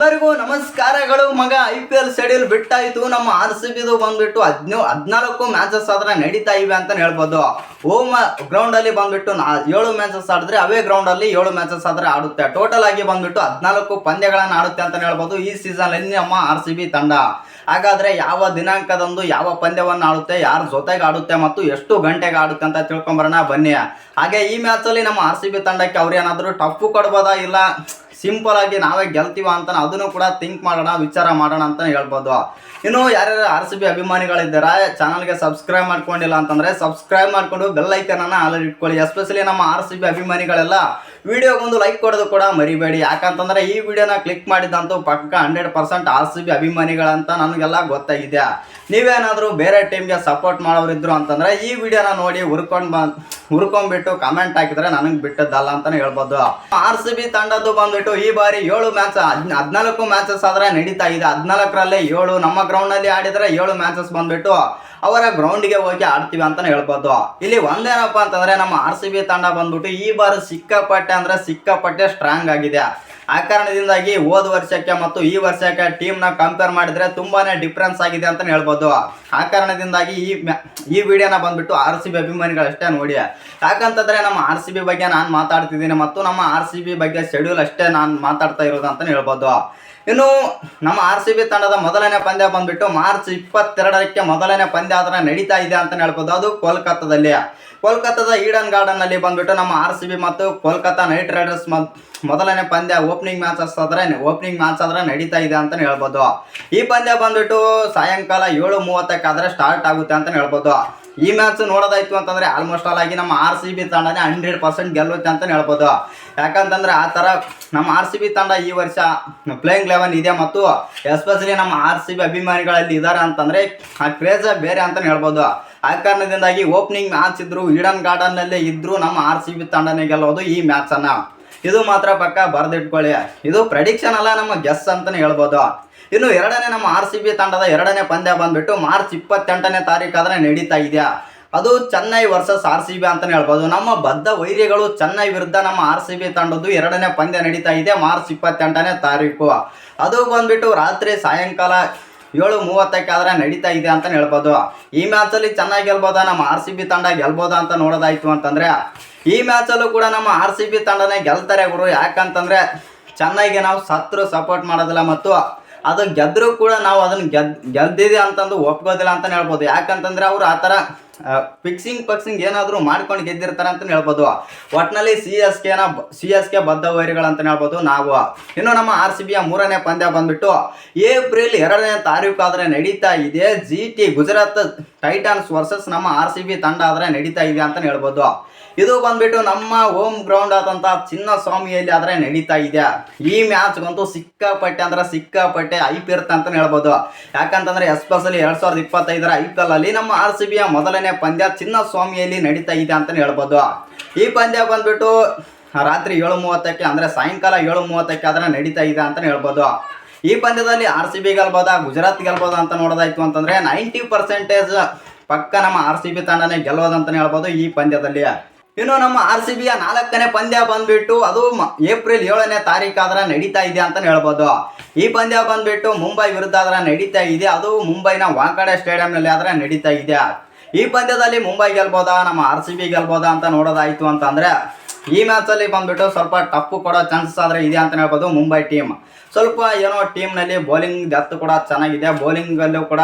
ಎಲ್ಲರಿಗೂ ನಮಸ್ಕಾರಗಳು. ಮಗ IPL ಶೆಡ್ಯೂಲ್ ಬಿಟ್ಟಾಯಿತು. ನಮ್ಮ RCBದು ಬಂದ್ಬಿಟ್ಟು 14 ಮ್ಯಾಚಸ್ ಆದ್ರೆ ನಡೀತಾ ಇವೆ ಅಂತ ಹೇಳ್ಬೋದು. ಹೋಮ್ ಗ್ರೌಂಡ್ ಅಲ್ಲಿ ಬಂದ್ಬಿಟ್ಟು 7 ಮ್ಯಾಚಸ್ ಆಡಿದ್ರೆ ಅವೇ ಗ್ರೌಂಡ್ ಅಲ್ಲಿ 7 ಮ್ಯಾಚಸ್ ಆದ್ರೆ ಆಡುತ್ತೆ. ಟೋಟಲ್ ಆಗಿ ಬಂದ್ಬಿಟ್ಟು 14 ಪಂದ್ಯಗಳನ್ನ ಆಡುತ್ತೆ ಅಂತ ಹೇಳ್ಬೋದು ಈ ಸೀಸನ್ ಅಲ್ಲಿ ನಮ್ಮ RCB ತಂಡ. ಹಾಗಾದ್ರೆ ಯಾವ ದಿನಾಂಕದಂದು ಯಾವ ಪಂದ್ಯವನ್ನು ಆಡುತ್ತೆ, ಯಾರ ಜೊತೆಗೆ ಆಡುತ್ತೆ ಮತ್ತು ಎಷ್ಟು ಗಂಟೆಗೆ ಆಡುತ್ತೆ ಅಂತ ತಿಳ್ಕೊಂಬರೋಣ ಬನ್ನಿ. ಹಾಗೆ ಈ ಮ್ಯಾಚ್ ಅಲ್ಲಿ ನಮ್ಮ RCB ತಂಡಕ್ಕೆ ಅವ್ರೇನಾದ್ರೂ ಟಫ್ ಕೊಡ್ಬೋದಾ, ಇಲ್ಲ ಸಿಂಪಲ್ ಆಗಿ ನಾವೇ ಗೆಲ್ತೀವ ಅಂತ ಅದನ್ನು ಕೂಡ ಥಿಂಕ್ ಮಾಡೋಣ, ವಿಚಾರ ಮಾಡೋಣ ಅಂತ ಹೇಳ್ಬೋದು. ಇನ್ನು ಯಾರ್ಯಾರು RCB ಅಭಿಮಾನಿಗಳಿದ್ದಾರಾ, ಚಾನಲ್ಗೆ ಸಬ್ಸ್ಕ್ರೈಬ್ ಮಾಡ್ಕೊಂಡಿಲ್ಲ ಅಂತಂದ್ರೆ ಸಬ್ಸ್ಕ್ರೈಬ್ ಮಾಡ್ಕೊಂಡು ಬೆಲ್ ಐಕನ್ ಅನ್ನ ಆಲ್ ಇಟ್ಕೊಳ್ಳಿ. ಎಸ್ಪೆಷಲಿ ನಮ್ಮ RCB ಅಭಿಮಾನಿಗಳೆಲ್ಲ ವಿಡಿಯೋಗೊಂದು ಲೈಕ್ ಕೊಡೋದು ಕೂಡ ಮರಿಬೇಡಿ. ಯಾಕಂತಂದ್ರೆ ಈ ವಿಡಿಯೋನ ಕ್ಲಿಕ್ ಮಾಡಿದಂತೂ ಪಕ್ಕ 100% RCB ಅಭಿಮಾನಿಗಳಂತ ನನಗೆಲ್ಲ ಗೊತ್ತಾಗಿದೆ. ನೀವೇನಾದರೂ ಬೇರೆ ಟೀಮ್ಗೆ ಸಪೋರ್ಟ್ ಮಾಡೋರಿದ್ರು ಅಂತಂದ್ರೆ ಈ ವಿಡಿಯೋನ ನೋಡಿ ಹುರ್ಕೊಂಡ್ಬಿಟ್ಟು ಕಮೆಂಟ್ ಹಾಕಿದ್ರೆ ನನಗೆ ಬಿಟ್ಟದ್ದಲ್ಲ ಅಂತಾನೆ ಹೇಳ್ಬೋದು. RCB ತಂಡದ್ದು ಬಂದ್ಬಿಟ್ಟು ಈ ಬಾರಿ 14 ಮ್ಯಾಚಸ್ ಆದ್ರೆ ನಡೀತಾ ಇದೆ. 14ರಲ್ಲಿ 7 ನಮ್ಮ ಗ್ರೌಂಡ್ ನಲ್ಲಿ ಆಡಿದ್ರೆ 7 ಮ್ಯಾಚಸ್ ಬಂದ್ಬಿಟ್ಟು ಅವರ ಗ್ರೌಂಡ್ಗೆ ಹೋಗಿ ಆಡ್ತೀವಿ ಅಂತಾನೆ ಹೇಳ್ಬೋದು. ಇಲ್ಲಿ ಒಂದೇನಪ್ಪ ಅಂತಂದ್ರೆ ನಮ್ಮ RCB ತಂಡ ಬಂದ್ಬಿಟ್ಟು ಈ ಬಾರಿ ಸಿಕ್ಕಾಪಟ್ಟೆ ಸ್ಟ್ರಾಂಗ್ ಆಗಿದೆ. ಆ ಕಾರಣದಿಂದಾಗಿ ಹೋದ ವರ್ಷಕ್ಕೆ ಮತ್ತು ಈ ವರ್ಷಕ್ಕೆ ಟೀಮ್ನ ಕಂಪೇರ್ ಮಾಡಿದ್ರೆ ತುಂಬಾನೇ ಡಿಫ್ರೆನ್ಸ್ ಆಗಿದೆ ಅಂತ ಹೇಳ್ಬೋದು. ಆ ಕಾರಣದಿಂದಾಗಿ ಈ ವಿಡಿಯೋನ ಬಂದ್ಬಿಟ್ಟು RCB ಅಭಿಮಾನಿಗಳಷ್ಟೇ ನೋಡಿ. ಯಾಕಂತಂದ್ರೆ ನಮ್ಮ RCB ಬಗ್ಗೆ ನಾನು ಮಾತಾಡ್ತಿದ್ದೀನಿ ಮತ್ತು ನಮ್ಮ RCB ಬಗ್ಗೆ ಶೆಡ್ಯೂಲ್ ಅಷ್ಟೇ ನಾನು ಮಾತಾಡ್ತಾ ಇರೋದು ಅಂತ ಹೇಳ್ಬೋದು. ಇನ್ನು ನಮ್ಮ RCB ತಂಡದ ಮೊದಲನೇ ಪಂದ್ಯ ಬಂದ್ಬಿಟ್ಟು ಮಾರ್ಚ್ 22ಕ್ಕೆ ಮೊದಲನೇ ಪಂದ್ಯ ಆದ್ರೆ ನಡೀತಾ ಇದೆ ಅಂತ ಹೇಳ್ಬೋದು. ಅದು ಕೋಲ್ಕತ್ತಾದ ಈಡನ್ ಗಾರ್ಡನ್ ನಲ್ಲಿ ಬಂದ್ಬಿಟ್ಟು ನಮ್ಮ RCB ಮತ್ತು ಕೋಲ್ಕತ್ತಾ ನೈಟ್ ರೈಡರ್ಸ್ ಮೊದಲನೇ ಪಂದ್ಯ ಓಪನಿಂಗ್ ಮ್ಯಾಚ್ ಆದ್ರೆ ನಡೀತಾ ಇದೆ ಅಂತ ಹೇಳ್ಬೋದು. ಈ ಪಂದ್ಯ ಬಂದ್ಬಿಟ್ಟು ಸಾಯಂಕಾಲ 7:30ಕ್ಕೆ ಆದ್ರೆ ಸ್ಟಾರ್ಟ್ ಆಗುತ್ತೆ ಅಂತ ಹೇಳ್ಬೋದು. ಈ ಮ್ಯಾಚ್ ನೋಡೋದಾಯ್ತು ಅಂತಂದ್ರೆ ಆಲ್ಮೋಸ್ಟ್ ಆಲ್ ಆಗಿ ನಮ್ಮ RCB ತಂಡನೇ 100% ಗೆಲ್ಲುತ್ತೆ ಅಂತ ಹೇಳ್ಬೋದು. ಯಾಕಂತಂದ್ರೆ ಆ ತರ ನಮ್ಮ RCB ತಂಡ ಈ ವರ್ಷ ಪ್ಲೇಯಿಂಗ್ 11 ಇದೆ ಮತ್ತು ಎಸ್ಪೆಷಲಿ ನಮ್ಮ RCB ಅಭಿಮಾನಿಗಳಲ್ಲಿ ಇದ್ದಾರೆ ಅಂತಂದ್ರೆ ಆ ಕ್ರೇಜ್ ಬೇರೆ ಅಂತ ಹೇಳ್ಬೋದು. ಆ ಕಾರಣದಿಂದಾಗಿ ಓಪನಿಂಗ್ ಮ್ಯಾಚ್ ಇದ್ರು ಈಡನ್ ಗಾರ್ಡನ್ ನಲ್ಲೇ ಇದ್ರು ನಮ್ಮ RCB ತಂಡನೇ ಗೆಲ್ಲೋದು ಈ ಮ್ಯಾಚ್ ಅನ್ನ. ಇದು ಮಾತ್ರ ಪಕ್ಕ ಬರ್ದಿಟ್ಕೊಳ್ಳಿ. ಇದು ಪ್ರೆಡಿಕ್ಷನ್ ಅಲ್ಲ, ನಮ್ಮ ಗೆಸ್ ಅಂತಾನೆ ಹೇಳ್ಬೋದು. ಇನ್ನು ನಮ್ಮ RCB ತಂಡದ ಎರಡನೇ ಪಂದ್ಯ ಬಂದ್ಬಿಟ್ಟು ಮಾರ್ಚ್ 28ನೇ ತಾರೀಕು ಆದ್ರೆ ನಡೀತಾ ಇದೆ. ಅದು ಚೆನ್ನೈ ವರ್ಸಸ್ RCB ಅಂತಾನೆ ಹೇಳ್ಬೋದು. ನಮ್ಮ ಬದ್ಧ ವೈರಿಗಳು ಚೆನ್ನೈ ವಿರುದ್ಧ ನಮ್ಮ RCB ತಂಡದ್ದು ಎರಡನೇ ಪಂದ್ಯ ನಡೀತಾ ಇದೆ ಮಾರ್ಚ್ 28ನೇ ತಾರೀಕು. ಅದು ಬಂದ್ಬಿಟ್ಟು ರಾತ್ರಿ ಸಾಯಂಕಾಲ 7:30ಕ್ಕೆ ಆದ್ರೆ ನಡೀತಾ ಇದೆ ಅಂತ ಹೇಳ್ಬೋದು. ಈ ಮ್ಯಾಚ್ ಅಲ್ಲಿ ಚೆನ್ನಾಗಿ ಗೆಲ್ಬೋದಾ, ನಮ್ಮ RCB ತಂಡ ಗೆಲ್ಬೋದಾ ಅಂತ ನೋಡೋದಾಯ್ತು ಅಂತಂದ್ರೆ ಈ ಮ್ಯಾಚ್ ಅಲ್ಲೂ ಕೂಡ ನಮ್ಮ RCB ತಂಡನೇ ಗೆಲ್ತಾರೆ ಗುರು. ಯಾಕಂತಂದ್ರೆ ಚೆನ್ನೈಗೆ ನಾವು ಸಪೋರ್ಟ್ ಮಾಡೋದಿಲ್ಲ ಮತ್ತು ಅದು ಗೆದ್ರೂ ಕೂಡ ನಾವು ಅದನ್ನ ಗೆದ್ದಿದೆ ಅಂತಂದು ಒಪ್ಕೋದಿಲ್ಲ ಅಂತ ಹೇಳ್ಬೋದು. ಯಾಕಂತಂದ್ರೆ ಅವ್ರು ಆ ಥರ ಫಿಕ್ಸಿಂಗ್ ಏನಾದರೂ ಮಾಡ್ಕೊಂಡು ಗೆದ್ದಿರ್ತಾರೆ ಅಂತ ಹೇಳ್ಬೋದು. ಒಟ್ಟಿನಲ್ಲಿ CSK ಬದ್ಧ ವೈರಿಗಳಂತ ಹೇಳ್ಬೋದು ನಾವು. ಇನ್ನು ನಮ್ಮ RCBಯ ಮೂರನೇ ಪಂದ್ಯ ಬಂದ್ಬಿಟ್ಟು ಏಪ್ರಿಲ್ 2ನೇ ತಾರೀಕು ಆದ್ರೆ ನಡೀತಾ ಇದೆ. GT ಗುಜರಾತ್ ಟೈಟನ್ಸ್ ವರ್ಸಸ್ ನಮ್ಮ RCB ತಂಡ ಆದ್ರೆ ನಡೀತಾ ಇದೆ ಅಂತ ಹೇಳ್ಬೋದು. ಇದು ಬಂದ್ಬಿಟ್ಟು ನಮ್ಮ ಹೋಮ್ ಗ್ರೌಂಡ್ ಆದಂತ ಚಿನ್ನಸ್ವಾಮಿಯಲ್ಲಿ ಆದ್ರೆ ನಡೀತಾ ಇದೆ. ಈ ಮ್ಯಾಚ್ಗಂತೂ ಸಿಕ್ಕಾಪಟ್ಟೆ ಐಪ್ ಇರುತ್ತೆ ಅಂತ ಹೇಳ್ಬೋದು. ಯಾಕಂತಂದ್ರೆ ಎಸ್ಪೆಷಲಿ 2025ರ IPL ಅಲ್ಲಿ ನಮ್ಮ RCBಯ ಮೊದಲನೇ ಪಂದ್ಯ ಚಿನ್ನಸ್ವಾಮಿಯಲ್ಲಿ ನಡೀತಾ ಇದೆ ಅಂತ ಹೇಳ್ಬೋದು. ಈ ಪಂದ್ಯ ಬಂದ್ಬಿಟ್ಟು ರಾತ್ರಿ 7:30ಕ್ಕೆ ಅಂದ್ರೆ ಸಾಯಂಕಾಲ 7:30ಕ್ಕೆ ಆದ್ರೆ ನಡೀತಾ ಇದೆ ಅಂತ ಹೇಳ್ಬೋದು. ಈ ಪಂದ್ಯದಲ್ಲಿ RCB ಗೆಲ್ಬೋದಾ, ಗುಜರಾತ್ ಗೆಲ್ಬೋದಾ ಅಂತ ನೋಡೋದಾಯ್ತು ಅಂತಂದ್ರೆ 90% ಪಕ್ಕ ನಮ್ಮ RCB ತಂಡನೇ ಗೆಲ್ಲೋದಂತಾನೆ ಹೇಳ್ಬೋದು ಈ ಪಂದ್ಯದಲ್ಲಿ. ಇನ್ನು ನಮ್ಮ RCBಯ 4ನೇ ಪಂದ್ಯ ಬಂದ್ಬಿಟ್ಟು ಅದು ಏಪ್ರಿಲ್ 7ನೇ ತಾರೀಕು ಆದ್ರೆ ನಡೀತಾ ಇದೆ ಅಂತ ಹೇಳ್ಬೋದು. ಈ ಪಂದ್ಯ ಬಂದ್ಬಿಟ್ಟು ಮುಂಬೈ ವಿರುದ್ಧ ಆದ್ರೆ ನಡೀತಾ ಇದೆ. ಅದು ಮುಂಬೈನ ವಾಂಖೇಡೆ ಸ್ಟೇಡಿಯಂನಲ್ಲಿ ಆದ್ರೆ ನಡೀತಾ ಇದೆ. ಈ ಪಂದ್ಯದಲ್ಲಿ ಮುಂಬೈ ಗೆಲ್ಬೋದಾ, ನಮ್ಮ RCB ಗೆಲ್ಬೋದಾ ಅಂತ ನೋಡೋದಾಯ್ತು ಅಂತಂದ್ರೆ ಈ ಮ್ಯಾಚಲ್ಲಿ ಬಂದ್ಬಿಟ್ಟು ಸ್ವಲ್ಪ ಟಫ್ ಕೊಡೋ ಚಾನ್ಸಸ್ ಆದ್ರೆ ಇದೆ ಅಂತ ಹೇಳ್ಬೋದು. ಮುಂಬೈ ಟೀಮ್ ಸ್ವಲ್ಪ ಏನೋ ಟೀಮ್ನಲ್ಲಿ ಬೌಲಿಂಗ್ ಡೆಪ್ತ್ ಕೂಡ ಚೆನ್ನಾಗಿದೆ. ಬೌಲಿಂಗಲ್ಲೂ ಕೂಡ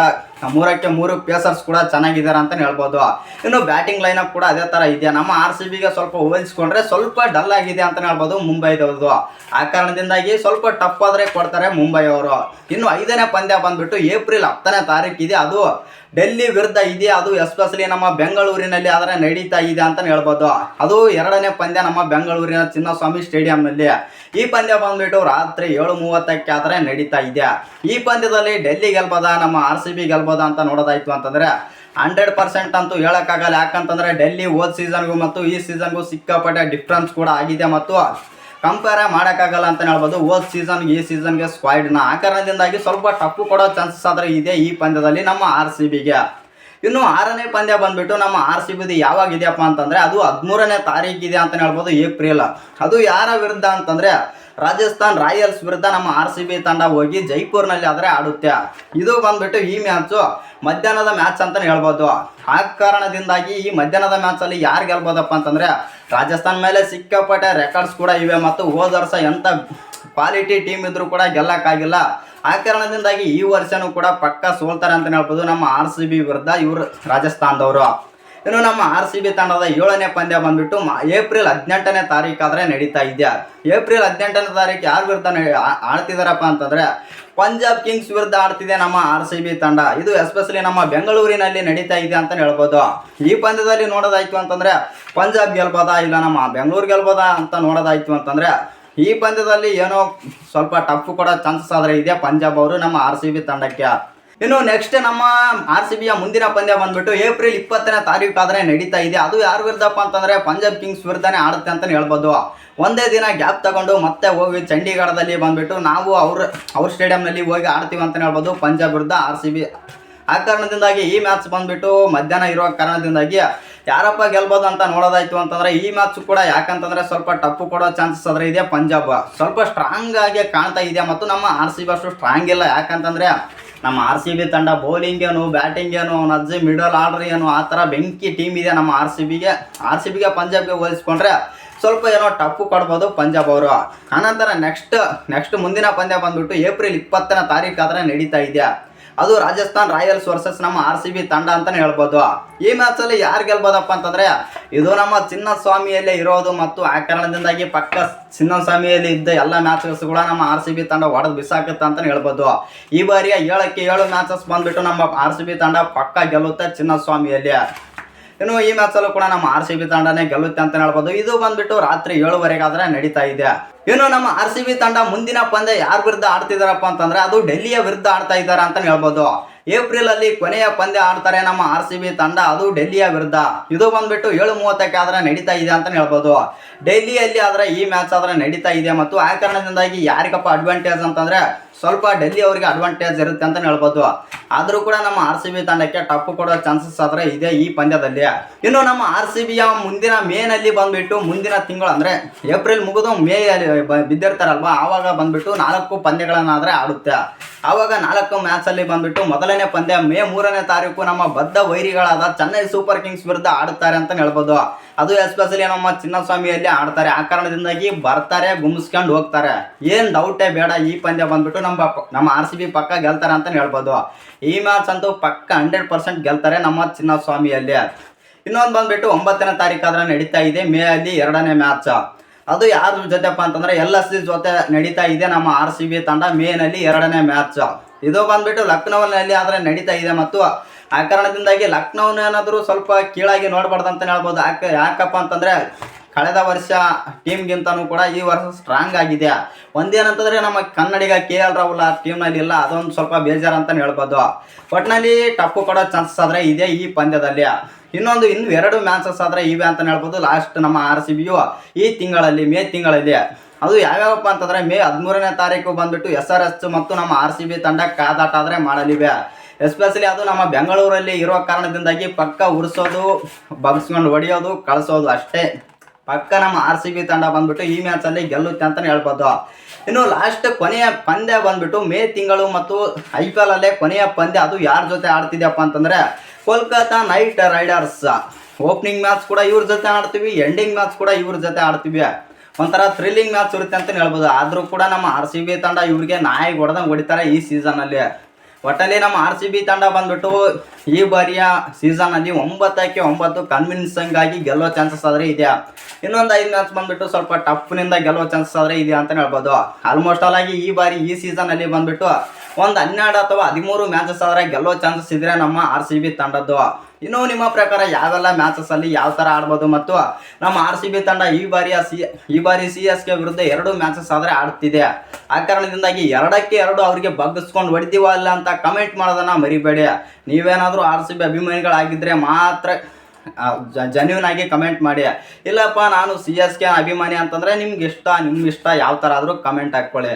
3ಕ್ಕೆ 3 ಪೇಸರ್ಸ್ ಕೂಡ ಚೆನ್ನಾಗಿದ್ದಾರೆ ಅಂತ ಹೇಳ್ಬೋದು. ಇನ್ನು ಬ್ಯಾಟಿಂಗ್ ಲೈನಪ್ ಕೂಡ ಅದೇ ಥರ ಇದೆ. ನಮ್ಮ RCBಗೆ ಸ್ವಲ್ಪ ಹೋಲಿಸ್ಕೊಂಡ್ರೆ ಸ್ವಲ್ಪ ಡಲ್ ಆಗಿದೆ ಅಂತ ಹೇಳ್ಬೋದು ಮುಂಬೈದವ್ರದ್ದು. ಆ ಕಾರಣದಿಂದಾಗಿ ಸ್ವಲ್ಪ ಟಫ್ ಆದರೆ ಕೊಡ್ತಾರೆ ಮುಂಬೈ ಅವರು. ಇನ್ನು 5ನೇ ಪಂದ್ಯ ಬಂದ್ಬಿಟ್ಟು ಏಪ್ರಿಲ್ 10ನೇ ತಾರೀಕು ಇದೆ. ಅದು ಡೆಲ್ಲಿ ವಿರುದ್ಧ ಇದೆ. ಅದು ಎಸ್ಪೆಷಲಿ ನಮ್ಮ ಬೆಂಗಳೂರಿನಲ್ಲಿ ಆದರೆ ನಡೀತಾ ಇದೆ ಅಂತ ಹೇಳ್ಬೋದು. ಅದು 2ನೇ ಪಂದ್ಯ ನಮ್ಮ ಬೆಂಗಳೂರಿನ ಚಿನ್ನಸ್ವಾಮಿ ಸ್ಟೇಡಿಯಂನಲ್ಲಿ. ಈ ಪಂದ್ಯ ಬಂದ್ಬಿಟ್ಟು ರಾತ್ರಿ 7:30ಕ್ಕೆ ಆದರೆ ನಡೀತಾ ಇದೆ. ಈ ಪಂದ್ಯದಲ್ಲಿ ಡೆಲ್ಲಿ ಗೆಲ್ಬೋದಾ, ನಮ್ಮ RCB ಗೆಲ್ಬೋದಾ ಅಂತ ನೋಡೋದಾಯ್ತು ಅಂತಂದ್ರೆ 100% ಅಂತೂ ಹೇಳೋಕ್ಕಾಗಲ್ಲ. ಯಾಕಂತಂದ್ರೆ ಡೆಲ್ಲಿ ಹೋದ ಸೀಸನ್ಗೂ ಮತ್ತು ಈ ಸೀಸನ್ಗೂ ಸಿಕ್ಕಾಪಟ್ಟೆ ಡಿಫ್ರೆನ್ಸ್ ಕೂಡ ಆಗಿದೆ ಮತ್ತು ಕಂಪೇರ್ ಮಾಡೋಕ್ಕಾಗಲ್ಲ ಅಂತ ಹೇಳ್ಬೋದು ಹೋದ ಸೀಸನ್ಗೆ ಈ ಸೀಸನ್ಗೆ ಸ್ಕ್ವಾಡ್ನ. ಆ ಕಾರಣದಿಂದಾಗಿ ಸ್ವಲ್ಪ ಟಫ್ ಕೊಡೋ ಚಾನ್ಸಸ್ ಆದರೆ ಇದೆ ಈ ಪಂದ್ಯದಲ್ಲಿ ನಮ್ಮ RCBಗೆ. ಇನ್ನು 6ನೇ ಪಂದ್ಯ ಬಂದ್ಬಿಟ್ಟು ನಮ್ಮ RCBದು ಯಾವಾಗ ಇದೆಯಪ್ಪ ಅಂತಂದ್ರೆ ಅದು 13ನೇ ತಾರೀಕು ಇದೆ ಅಂತ ಹೇಳ್ಬೋದು ಏಪ್ರಿಲ್. ಅದು ಯಾರ ವಿರುದ್ಧ ಅಂತಂದ್ರೆ ರಾಜಸ್ಥಾನ್ ರಾಯಲ್ಸ್ ವಿರುದ್ಧ ನಮ್ಮ RCB ತಂಡ ಹೋಗಿ ಜೈಪುರ್ನಲ್ಲಿ ಆದರೆ ಆಡುತ್ತೆ. ಇದು ಬಂದ್ಬಿಟ್ಟು ಈ ಮ್ಯಾಚು ಮಧ್ಯಾಹ್ನದ ಮ್ಯಾಚ್ ಅಂತಲೇ ಹೇಳ್ಬೋದು. ಆ ಕಾರಣದಿಂದಾಗಿ ಈ ಮಧ್ಯಾಹ್ನದ ಮ್ಯಾಚಲ್ಲಿ ಯಾರು ಗೆಲ್ಬೋದಪ್ಪ ಅಂತಂದರೆ ರಾಜಸ್ಥಾನ್ ಮೇಲೆ ಸಿಕ್ಕಾಪಟ್ಟೆ ರೆಕಾರ್ಡ್ಸ್ ಕೂಡ ಇವೆ ಮತ್ತು ಹೋದ ವರ್ಷ ಎಂಥ ಕ್ವಾಲಿಟಿ ಟೀಮ್ ಇದ್ರೂ ಕೂಡ ಗೆಲ್ಲಕ್ಕಾಗಿಲ್ಲ. ಆ ಕಾರಣದಿಂದಾಗಿ ಈ ವರ್ಷನೂ ಕೂಡ ಪಕ್ಕ ಸೋಲ್ತಾರೆ ಅಂತಲೇ ಹೇಳ್ಬೋದು ನಮ್ಮ RCB ವಿರುದ್ಧ ಇವರು ರಾಜಸ್ಥಾನದವರು. ಇನ್ನು ನಮ್ಮ RCB ತಂಡದ 7ನೇ ಪಂದ್ಯ ಬಂದ್ಬಿಟ್ಟು ಏಪ್ರಿಲ್ 18ನೇ ತಾರೀಕಾದರೆ ನಡೀತಾ ಇದೆ. ಏಪ್ರಿಲ್ 18ನೇ ತಾರೀಕು ಯಾರ ವಿರುದ್ಧ ಆಡ್ತಿದಾರಪ್ಪ ಅಂತಂದರೆ ಪಂಜಾಬ್ ಕಿಂಗ್ಸ್ ವಿರುದ್ಧ ಆಡ್ತಿದೆ ನಮ್ಮ RCB ತಂಡ. ಇದು ಎಸ್ಪೆಷಲಿ ನಮ್ಮ ಬೆಂಗಳೂರಿನಲ್ಲಿ ನಡೀತಾ ಇದೆ ಅಂತಲೇ ಹೇಳ್ಬೋದು. ಈ ಪಂದ್ಯದಲ್ಲಿ ನೋಡೋದಾಯ್ತು ಅಂತಂದರೆ ಪಂಜಾಬ್ ಗೆಲ್ಬೋದಾ ಇಲ್ಲ ನಮ್ಮ ಬೆಂಗಳೂರು ಗೆಲ್ಬೋದಾ ಅಂತ ನೋಡೋದಾಯ್ತು ಅಂತಂದರೆ ಈ ಪಂದ್ಯದಲ್ಲಿ ಏನೋ ಸ್ವಲ್ಪ ಟಫ್ ಕೊಡೋ ಚಾನ್ಸಸ್ ಆದರೆ ಇದೆ ಪಂಜಾಬ್ ಅವರು ನಮ್ಮ RCB ತಂಡಕ್ಕೆ. ಇನ್ನು ನೆಕ್ಸ್ಟ್ ನಮ್ಮ RCBಯ ಮುಂದಿನ ಪಂದ್ಯ ಬಂದ್ಬಿಟ್ಟು ಏಪ್ರಿಲ್ 20ನೇ ತಾರೀಕಾದರೆ ನಡೀತಾ ಇದೆ. ಅದು ಯಾರು ವಿರುದ್ಧಪ್ಪ ಅಂತಂದರೆ ಪಂಜಾಬ್ ಕಿಂಗ್ಸ್ ವಿರುದ್ಧನೇ ಆಡುತ್ತೆ ಅಂತಲೇ ಹೇಳ್ಬೋದು. ಒಂದೇ ದಿನ ಗ್ಯಾಪ್ ತಗೊಂಡು ಮತ್ತೆ ಹೋಗಿ ಚಂಡೀಗಢದಲ್ಲಿ ಬಂದುಬಿಟ್ಟು ನಾವು ಅವ್ರ ಸ್ಟೇಡಿಯಂನಲ್ಲಿ ಹೋಗಿ ಆಡ್ತೀವಿ ಅಂತಲೇ ಹೇಳ್ಬೋದು ಪಂಜಾಬ್ ವಿರುದ್ಧ RCB. ಆ ಕಾರಣದಿಂದಾಗಿ ಈ ಮ್ಯಾಚ್ ಬಂದುಬಿಟ್ಟು ಮಧ್ಯಾಹ್ನ ಇರೋ ಕಾರಣದಿಂದಾಗಿ ಯಾರಪ್ಪ ಗೆಲ್ಬೋದು ಅಂತ ನೋಡೋದಾಯ್ತು ಅಂತಂದರೆ ಈ ಮ್ಯಾಚ್ ಕೂಡ ಯಾಕಂತಂದರೆ ಸ್ವಲ್ಪ ಟಫ್ ಕೊಡೋ ಚಾನ್ಸಸ್ ಆದರೆ ಇದೆ. ಪಂಜಾಬ್ ಸ್ವಲ್ಪ ಸ್ಟ್ರಾಂಗ್ ಆಗಿ ಕಾಣ್ತಾ ಇದೆ ಮತ್ತು ನಮ್ಮ RCB ಅಷ್ಟು ಸ್ಟ್ರಾಂಗ್ ಇಲ್ಲ. ಯಾಕಂತಂದರೆ ನಮ್ಮ RCB ತಂಡ ಬೌಲಿಂಗ್ ಏನು ಬ್ಯಾಟಿಂಗ್ ಏನು ನಜ್ಜಿ ಮಿಡಲ್ ಆರ್ಡರ್ ಏನು ಆ ಥರ ಬೆಂಕಿ ಟೀಮ್ ಇದೆ ನಮ್ಮ RCBಗೆ ಪಂಜಾಬ್ಗೆ ಹೋಲಿಸ್ಕೊಂಡ್ರೆ ಸ್ವಲ್ಪ ಏನೋ ಟಫ್ ಕೊಡ್ಬೋದು ಪಂಜಾಬ್ ಅವರು. ಆನಂತರ ನೆಕ್ಸ್ಟ್ ಮುಂದಿನ ಪಂದ್ಯ ಬಂದ್ಬಿಟ್ಟು ಏಪ್ರಿಲ್ 20ನೇ ತಾರೀಕಾದರೆ ನಡೀತಾ ಇದೆ. ಅದು ರಾಜಸ್ಥಾನ್ ರಾಯಲ್ಸ್ ವರ್ಸಸ್ ನಮ್ಮ RCB ತಂಡ ಅಂತಲೇ ಹೇಳ್ಬೋದು. ಈ ಮ್ಯಾಚಲ್ಲಿ ಯಾರು ಗೆಲ್ಬೋದಪ್ಪ ಅಂತಂದರೆ ಇದು ನಮ್ಮ ಚಿನ್ನಸ್ವಾಮಿಯಲ್ಲೇ ಇರೋದು ಮತ್ತು ಆ ಕಾರಣದಿಂದಾಗಿ ಪಕ್ಕ ಚಿನ್ನಸ್ವಾಮಿಯಲ್ಲಿ ಇದ್ದ ಎಲ್ಲ ಮ್ಯಾಚಸ್ ಕೂಡ ನಮ್ಮ RCB ತಂಡ ಹೊಡೆದು ಬಿಸಾಕುತ್ತೆ ಅಂತಲೇ ಹೇಳ್ಬೋದು. ಈ ಬಾರಿಯ 7ಕ್ಕೆ 7 ಮ್ಯಾಚಸ್ ಬಂದುಬಿಟ್ಟು ನಮ್ಮ RCB ತಂಡ ಪಕ್ಕ ಗೆಲ್ಲುತ್ತೆ ಚಿನ್ನಸ್ವಾಮಿಯಲ್ಲಿ. ಇನ್ನು ಈ ಮ್ಯಾಚಲ್ಲೂ ಕೂಡ ನಮ್ಮ RCB ತಂಡನೇ ಗೆಲ್ಲುತ್ತೆ ಅಂತ ಹೇಳ್ಬೋದು. ಇದು ಬಂದ್ಬಿಟ್ಟು ರಾತ್ರಿ 7:00 ನಡೀತಾ ಇದೆ. ಇನ್ನು ನಮ್ಮ RCB ತಂಡ ಮುಂದಿನ ಪಂದ್ಯ ಯಾರ ವಿರುದ್ಧ ಆಡ್ತಿದಾರಪ್ಪ ಅಂತಂದ್ರೆ ಅದು ಡೆಲ್ಲಿಯ ವಿರುದ್ಧ ಆಡ್ತಾ ಇದ್ದಾರೆ ಅಂತ ಹೇಳ್ಬೋದು. ಏಪ್ರಿಲ್ ಅಲ್ಲಿ ಕೊನೆಯ ಪಂದ್ಯ ಆಡ್ತಾರೆ ನಮ್ಮ RCB ತಂಡ, ಅದು ಡೆಲ್ಲಿಯ ವಿರುದ್ಧ. ಇದು ಬಂದ್ಬಿಟ್ಟು 7:30ಕ್ಕೆ ಆದ್ರೆ ನಡೀತಾ ಇದೆ ಅಂತ ಹೇಳ್ಬೋದು. ಡೆಲ್ಲಿಯಲ್ಲಿ ಆದ್ರೆ ಈ ಮ್ಯಾಚ್ ಆದ್ರೆ ನಡೀತಾ ಇದೆ ಮತ್ತು ಆ ಕಾರಣದಿಂದಾಗಿ ಯಾರಿಗಪ್ಪ ಅಡ್ವಾಂಟೇಜ್ ಅಂತಂದ್ರೆ ಸ್ವಲ್ಪ ಡೆಲ್ಲಿ ಅವರಿಗೆ ಅಡ್ವಾಂಟೇಜ್ ಇರುತ್ತೆ ಅಂತ ಹೇಳ್ಬೋದು. ಆದರೂ ಕೂಡ ನಮ್ಮ RCB ತಂಡಕ್ಕೆ ಟಫ್ ಕೊಡೋ ಚಾನ್ಸಸ್ ಆದ್ರೆ ಇದೆ ಈ ಪಂದ್ಯದಲ್ಲಿ. ಇನ್ನು ನಮ್ಮ RCBಯ ಮುಂದಿನ ಮೇನಲ್ಲಿ ಬಂದ್ಬಿಟ್ಟು ಮುಂದಿನ ತಿಂಗಳು ಅಂದ್ರೆ ಏಪ್ರಿಲ್ ಮುಗಿದು ಮೇ ಬಿದ್ದಿರ್ತಾರಲ್ವಾ, ಆವಾಗ ಬಂದ್ಬಿಟ್ಟು 4 ಪಂದ್ಯಗಳನ್ನಾದ್ರೆ ಆಡುತ್ತೆ. ಆವಾಗ 4 ಮ್ಯಾಚಲ್ಲಿ ಬಂದ್ಬಿಟ್ಟು ಮೊದಲನೇ ಪಂದ್ಯ ಮೇ 3ನೇ ತಾರೀಕು ನಮ್ಮ ಬದ್ಧ ವೈರಿಗಳಾದ ಚೆನ್ನೈ ಸೂಪರ್ ಕಿಂಗ್ಸ್ ವಿರುದ್ಧ ಆಡುತ್ತಾರೆ ಅಂತ ಹೇಳ್ಬೋದು. ಅದು ಎಸ್ಪೆಷಲಿ ನಮ್ಮ ಚಿನ್ನಸ್ವಾಮಿಯಲ್ಲಿ ಆಡ್ತಾರೆ. ಆ ಕಾರಣದಿಂದಾಗಿ ಬರ್ತಾರೆ, ಗುಮ್ಸ್ಕೊಂಡು ಹೋಗ್ತಾರೆ, ಏನು ಡೌಟೇ ಬೇಡ. ಈ ಪಂದ್ಯ ಬಂದ್ಬಿಟ್ಟು ನಮ್ಮ RCB ಪಕ್ಕ ಗೆಲ್ತಾರೆ ಅಂತ ಹೇಳ್ಬೋದು. ಈ ಮ್ಯಾಚ್ ಅಂತೂ ಪಕ್ಕ 100% ಗೆಲ್ತಾರೆ ನಮ್ಮ ಚಿನ್ನಸ್ವಾಮಿಯಲ್ಲಿ. ಇನ್ನೊಂದು ಬಂದ್ಬಿಟ್ಟು 9ನೇ ತಾರೀಕಾದ್ರೆ ನಡೀತಾ ಇದೆ, ಮೇ ಅಲ್ಲಿ 2ನೇ ಮ್ಯಾಚ್. ಅದು ಯಾರ ಜೊತೆಪ್ಪ ಅಂತಂದ್ರೆ LSG ಜೊತೆ ನಡೀತಾ ಇದೆ ನಮ್ಮ RCB ತಂಡ, ಮೇನಲ್ಲಿ 2ನೇ ಮ್ಯಾಚ್. ಇದು ಬಂದ್ಬಿಟ್ಟು ಲಕ್ನೋನಲ್ಲಿ ಆದ್ರೆ ನಡೀತಾ ಇದೆ ಮತ್ತು ಆ ಕಾರಣದಿಂದಾಗಿ ಲಕ್ನೋನ ಏನಾದರೂ ಸ್ವಲ್ಪ ಕೀಳಾಗಿ ನೋಡ್ಬಾರ್ದು ಅಂತ ಹೇಳ್ಬೋದು. ಯಾಕಪ್ಪ ಅಂತಂದ್ರೆ ಕಳೆದ ವರ್ಷ ಟೀಮ್ಗಿಂತನೂ ಕೂಡ ಈ ವರ್ಷ ಸ್ಟ್ರಾಂಗ್ ಆಗಿದೆ. ಒಂದೇನಂತಂದ್ರೆ ನಮ್ಮ ಕನ್ನಡಿಗ KL ರಾಹುಲ್ ಆ ಟೀಮ್ನಲ್ಲಿ ಇಲ್ಲ, ಅದೊಂದು ಸ್ವಲ್ಪ ಬೇಜಾರು ಅಂತಲೇ ಹೇಳ್ಬೋದು. ಒಟ್ಟಿನಲ್ಲಿ ಟಫ್ ಕೊಡೋ ಚಾನ್ಸಸ್ ಆದರೆ ಇದೆ ಈ ಪಂದ್ಯದಲ್ಲಿ. ಇನ್ನು 2 ಮ್ಯಾಚಸ್ ಆದರೆ ಇವೆ ಅಂತಲೇ ಹೇಳ್ಬೋದು. ಲಾಸ್ಟ್ ನಮ್ಮ RCBಯು ಈ ತಿಂಗಳಲ್ಲಿ ಮೇ ತಿಂಗಳಲ್ಲಿ ಅದು ಯಾವ್ಯಾವಪ್ಪ ಅಂತಂದರೆ ಮೇ 13ನೇ ತಾರೀಕು ಬಂದ್ಬಿಟ್ಟು SRH ಮತ್ತು ನಮ್ಮ RCB ತಂಡ ಕಾದಾಟ ಆದರೆ ಮಾಡಲಿವೆ. ಎಸ್ಪೆಷಲಿ ಅದು ನಮ್ಮ ಬೆಂಗಳೂರಲ್ಲಿ ಇರೋ ಕಾರಣದಿಂದಾಗಿ ಪಕ್ಕ ಉರಿಸೋದು, ಬಗ್ಸ್ಕೊಂಡು ಹೊಡೆಯೋದು, ಕಳಿಸೋದು ಅಷ್ಟೇ. ಪಕ್ಕ ನಮ್ಮ RCB ತಂಡ ಬಂದ್ಬಿಟ್ಟು ಈ ಮ್ಯಾಚಲ್ಲಿ ಗೆಲ್ಲುತ್ತೆ ಅಂತಲೇ ಹೇಳ್ಬೋದು. ಇನ್ನು ಲಾಸ್ಟ್ ಕೊನೆಯ ಪಂದ್ಯ ಬಂದ್ಬಿಟ್ಟು ಮೇ ತಿಂಗಳು ಮತ್ತು IPL ಅಲ್ಲೇ ಕೊನೆಯ ಪಂದ್ಯ. ಅದು ಯಾರ ಜೊತೆ ಆಡ್ತಿದ್ಯಪ್ಪ ಅಂತಂದರೆ Kolkata night Riders. Opening match ಕೂಡ ಇವ್ರ ಜೊತೆ ಆಡ್ತೀವಿ, ಎಂಡಿಂಗ್ ಮ್ಯಾಚ್ ಕೂಡ ಇವ್ರ ಜೊತೆ ಆಡ್ತೀವಿ. ಒಂಥರ ಥ್ರಿಲ್ಲಿಂಗ್ ಮ್ಯಾಚ್ ಇರುತ್ತೆ ಅಂತಲೇ ಹೇಳ್ಬೋದು. ಆದರೂ ಕೂಡ ನಮ್ಮ RCB ತಂಡ ಇವ್ರಿಗೆ ನಾಯಿ ಹೊಡಿತಾರೆ ಈ ಸೀಸನಲ್ಲಿ. ಒಟ್ಟಲ್ಲಿ ನಮ್ಮ RCB ತಂಡ ಬಂದ್ಬಿಟ್ಟು ಈ ಬಾರಿಯ ಸೀಸನಲ್ಲಿ 9ಕ್ಕೆ 9 ಕನ್ವಿನ್ಸಿಂಗ್ ಆಗಿ ಗೆಲ್ಲೋ ಚಾನ್ಸಸ್ ಆದರೆ ಇದೆ. ಇನ್ನೊಂದು 5 ಮ್ಯಾಚ್ ಬಂದ್ಬಿಟ್ಟು ಸ್ವಲ್ಪ ಟಫ್ನಿಂದ ಗೆಲ್ಲೋ ಚಾನ್ಸಸ್ ಆದರೆ ಇದೆ ಅಂತ ಹೇಳ್ಬೋದು. ಆಲ್ಮೋಸ್ಟ್ ಆಲ್ ಆಗಿ ಈ ಬಾರಿ ಈ ಸೀಸನಲ್ಲಿ ಬಂದ್ಬಿಟ್ಟು ಒಂದು 12 ಅಥವಾ 13 ಮ್ಯಾಚಸ್ ಆದರೆ ಗೆಲ್ಲೋ ಚಾನ್ಸಸ್ ಇದ್ರೆ ನಮ್ಮ RCB ತಂಡದ್ದು. ಇನ್ನು ನಿಮ್ಮ ಪ್ರಕಾರ ಯಾವೆಲ್ಲ ಮ್ಯಾಚಸಲ್ಲಿ ಯಾವ ಥರ ಆಡ್ಬೋದು ಮತ್ತು ನಮ್ಮ RCB ತಂಡ ಈ ಬಾರಿ CSK ವಿರುದ್ಧ 2 ಮ್ಯಾಚಸ್ ಆದರೆ ಆಡ್ತಿದೆ. ಆ ಕಾರಣದಿಂದಾಗಿ 2ಕ್ಕೆ 2 ಅವರಿಗೆ ಬಗ್ಗಿಸ್ಕೊಂಡು ಹೊಡಿತೀವ ಇಲ್ಲ ಅಂತ ಕಮೆಂಟ್ ಮಾಡೋದನ್ನು ಮರಿಬೇಡಿ. ನೀವೇನಾದರೂ RCB ಅಭಿಮಾನಿಗಳಾಗಿದ್ದರೆ ಮಾತ್ರ ಜೆನ್ಯೂನ್ ಆಗಿ ಕಮೆಂಟ್ ಮಾಡಿ. ಇಲ್ಲಪ್ಪ ನಾನು CSK ಅಭಿಮಾನಿ ಅಂತಂದರೆ ನಿಮ್ಮ ಇಷ್ಟ ಯಾವ ಥರ ಆದರೂ ಕಮೆಂಟ್ ಹಾಕ್ಕೊಳ್ಳಿ.